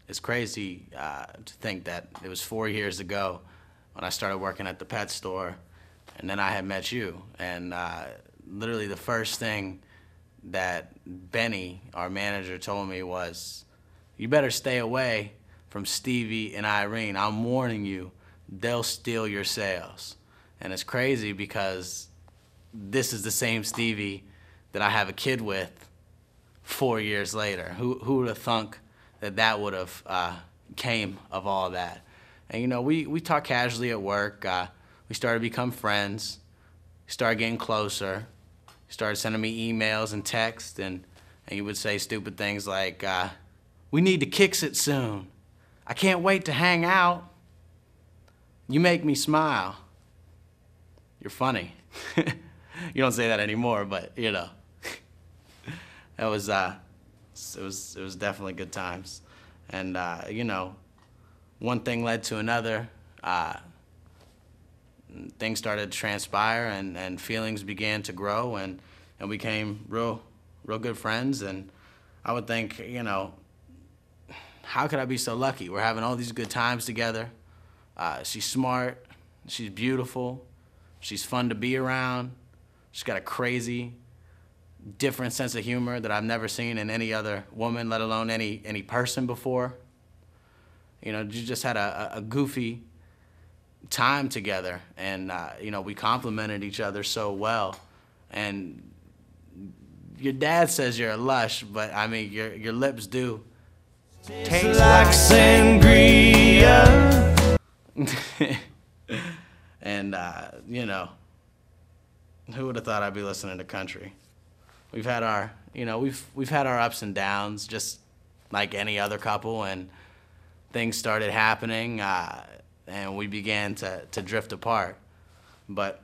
it's crazy to think that it was 4 years ago when I started working at the pet store, and then I had met you. And literally the first thing that Benny, our manager, told me was, you better stay away from Stevie and Irene. I'm warning you, they'll steal your sales. And it's crazy because this is the same Stevie that I have a kid with 4 years later. Who would have thunk that that would have came of all that? And you know, we talk casually at work. We started to become friends, started getting closer, started sending me emails and texts, and you would say stupid things like, we need to kicks it soon. I can't wait to hang out. You make me smile. You're funny. You don't say that anymore, but you know, that was it was definitely good times. And you know, one thing led to another. Things started to transpire, and feelings began to grow, and we became real good friends. And I would think, you know, how could I be so lucky? We're having all these good times together. She's smart, she's beautiful, she's fun to be around. She's got a crazy, different sense of humor that I've never seen in any other woman, let alone any person before. You know, you just had a goofy time together, and you know, we complimented each other so well. And your dad says you're a lush, but I mean, your lips do taste like sangria. And you know, who would have thought I'd be listening to country? We've had our, you know, we've had our ups and downs, just like any other couple, and things started happening, and we began to drift apart. But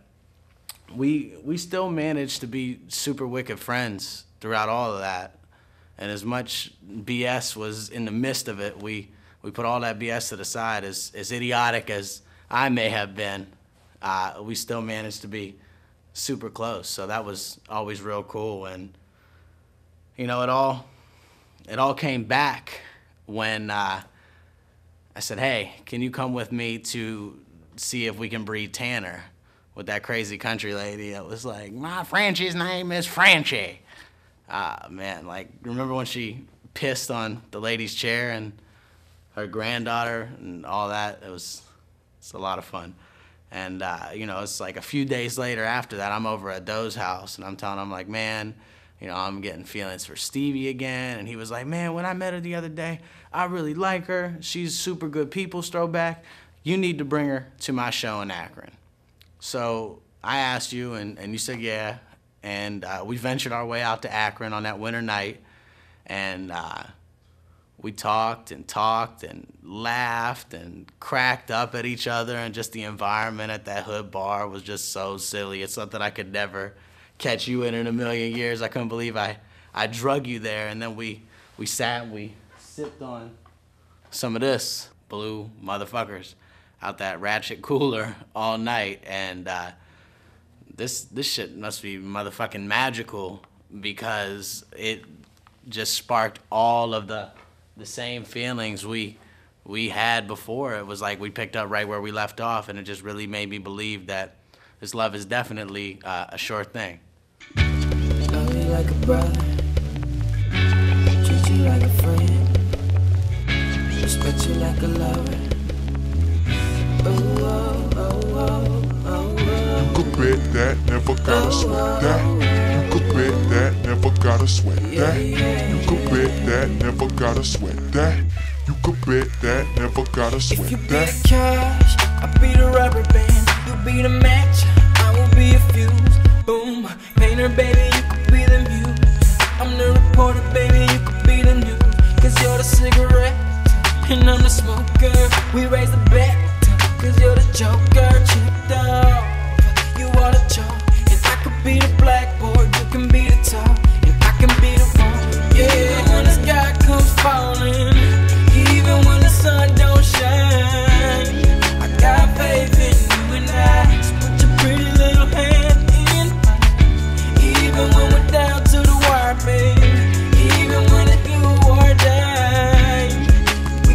we still managed to be super wicked friends throughout all of that. And as much BS was in the midst of it, we put all that BS to the side. As idiotic as I may have been, we still managed to be super close. So that was always real cool. And you know, it all came back when I said, hey, can you come with me to see if we can breed Tanner, with that crazy country lady that was like, my Frenchie's name is Frenchie. Man, like, remember when she pissed on the lady's chair and her granddaughter and all that? It's a lot of fun. And you know, it's like a few days later after that, I'm over at Doe's house, and I'm telling him, like, man, you know, I'm getting feelings for Stevie again. And he was like, man, when I met her the other day, I really like her. She's super good people's throwback. You need to bring her to my show in Akron. So I asked you, and you said yeah. And we ventured our way out to Akron on that winter night. And we talked and laughed and cracked up at each other, and just the environment at that hood bar was just so silly. It's something I could never catch you in a million years. I couldn't believe I drug you there, and then we sat and we sipped on some of this blue motherfuckers out that ratchet cooler all night. And this shit must be motherfucking magical, because it just sparked all of the same feelings we had before. It was like we picked up right where we left off, and it just really made me believe that this love is definitely a sure thing. Love you like a brother, treat you like a friend, respect you like a lover. Oh, oh, oh, oh, oh, oh. You could bet that, never gotta sweat that. You could bet that, never gotta sweat that. You could bet that, never gotta sweat that. You could bet that, never gotta sweat that. If you be the cash, I'll be the rubber band. You be the match, I will be a fuse. Boom, painter, baby, you could be the muse. I'm the reporter, baby, you could be the news. Cause you're the cigarette, and I'm the smoker. We raise the bet, cause you're the joker. Chipped off, you are the chalk. And I could be the blackboard, you can be the top. And I can be the one, yeah. When the sky comes falling, even when the sun don't shine, I got faith in you and I. So put your pretty little hand in mine. Even when we're down to the wire, babe, even when it's you or die, we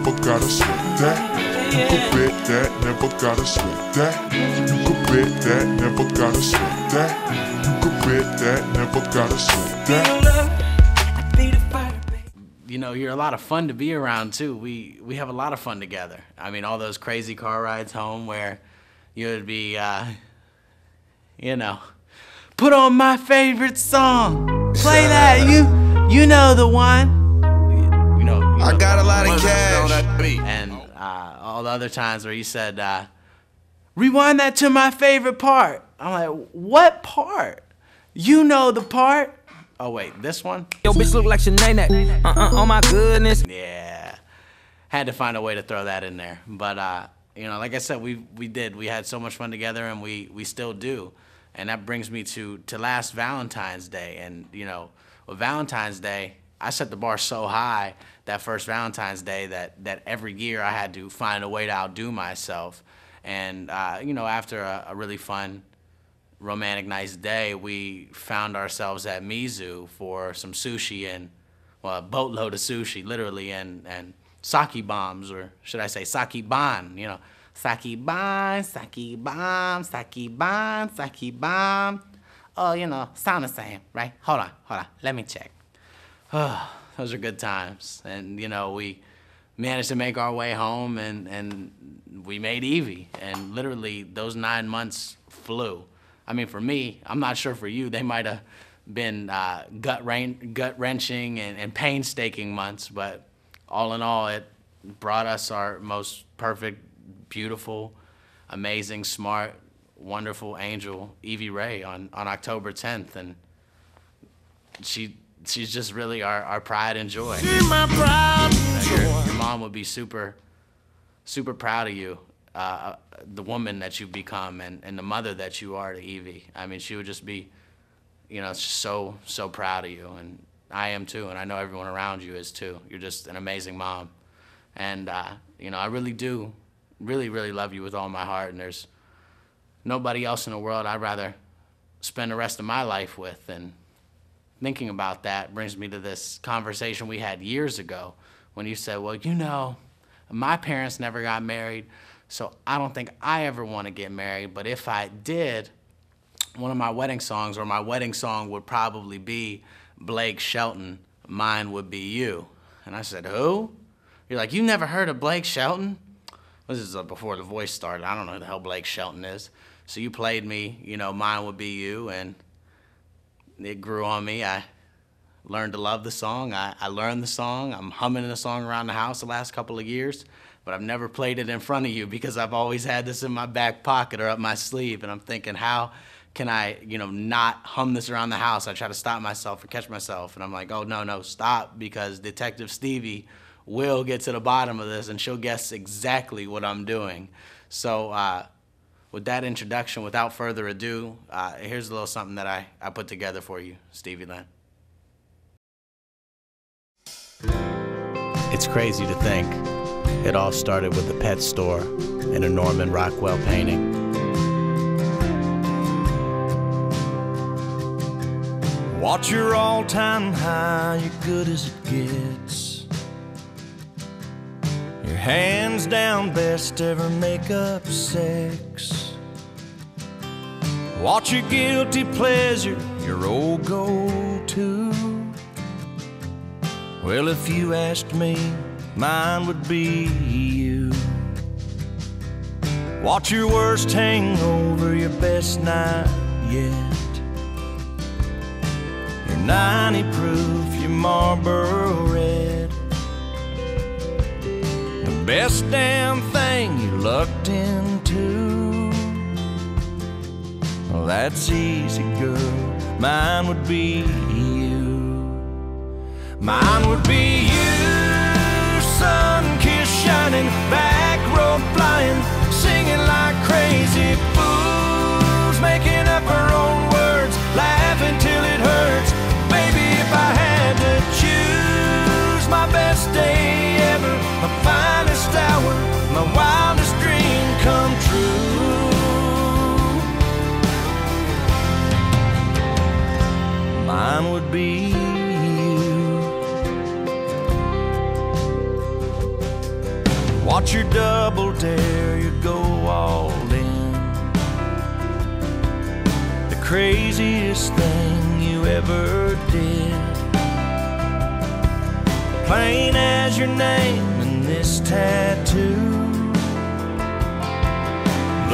never gotta sweat that. You could bet that, never gotta sweat that. You could bet that, never gotta sweat that. You could bet that, never gotta sweat that. You know, you're a lot of fun to be around too. We have a lot of fun together. I mean, all those crazy car rides home where you would be, you know, put on my favorite song, play that, you know the one. You know I got a lot of cash. And all the other times where you said, rewind that to my favorite part. I'm like, what part? You know the part. Oh wait, this one? Yo, bitch look like Sinead. Oh my goodness. Yeah, had to find a way to throw that in there. But you know, like I said, we had so much fun together, and we still do. And that brings me to last Valentine's Day. And you know, with Valentine's Day, I set the bar so high that first Valentine's Day that every year I had to find a way to outdo myself. And you know, after a really fun, romantic, nice day, we found ourselves at Mizu for some sushi and, well, a boatload of sushi, literally, and sake bombs, or should I say sake ban, you know, sake ban, sake bomb, sake ban, sake bomb. Oh, you know, sound the same, right? Hold on, let me check. Oh, those are good times. And, you know, we managed to make our way home, and we made Evie, and literally those 9 months flew. I mean, for me, I'm not sure for you, they might have been gut-wrenching and painstaking months, but all in all, it brought us our most perfect, beautiful, amazing, smart, wonderful angel, Evie Ray, on October 10th, and she's just really our pride and joy. She's my pride and joy. Your mom would be super, super proud of you. The woman that you've become and the mother that you are to Evie. I mean, she would just be, you know, so proud of you, and I am too, and I know everyone around you is too. You're just an amazing mom, and you know, I really do, really love you with all my heart, and there's nobody else in the world I'd rather spend the rest of my life with. And thinking about that brings me to this conversation we had years ago when you said, well, you know, my parents never got married, so I don't think I ever want to get married, but if I did, one of my wedding songs, or my wedding song, would probably be Blake Shelton, Mine Would Be You. And I said, who? You're like, you never heard of Blake Shelton? This is before The Voice started. I don't know who the hell Blake Shelton is. So you played me, you know, Mine Would Be You, and it grew on me. I learned to love the song. I learned the song. I'm humming the song around the house the last couple of years. But I've never played it in front of you because I've always had this in my back pocket or up my sleeve, and I'm thinking, how can I, you know, not hum this around the house? I try to stop myself or catch myself, and I'm like, oh, no, stop, because Detective Stevie will get to the bottom of this, and she'll guess exactly what I'm doing. So with that introduction, without further ado, here's a little something that I put together for you, Stevie Lynn. It's crazy to think it all started with a pet store and a Norman Rockwell painting. Watch your all-time high, you're good as it gets. Your hands down best ever make-up sex. Watch your guilty pleasure, your old go-to. Well, if you asked me, mine would be you. Watch your worst hangover, your best night yet. Your 90 proof, your Marlboro Red. The best damn thing you lucked into. Well, that's easy, girl. Mine would be you. Mine would be you, sun-kissed shining, back road flying, singing like crazy fools, making up our own words, laughing till it hurts. Baby, if I had to choose, my best day ever, my finest hour, my wildest dream come true. Mine would be want your double dare, you go all in. The craziest thing you ever did. Plain as your name and this tattoo.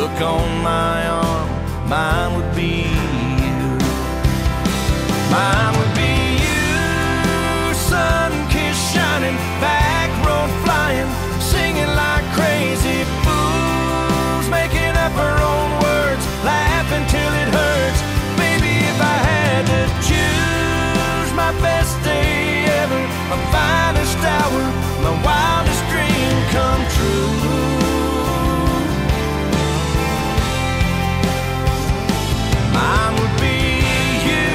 Look on my arm, mine would be you. Mine would be you, sun-kissed shining, back road flying, singing like crazy fools, making up our own words, laughing till it hurts. Baby, if I had to choose, my best day ever, my finest hour, my wildest dream come true. Mine would be you.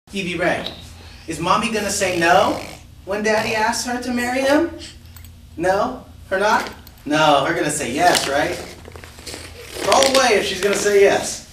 Stevie Ray, is Mommy gonna say no when Daddy asks her to marry him? No? Her not? No, her gonna say yes, right? Throw away if she's gonna say yes.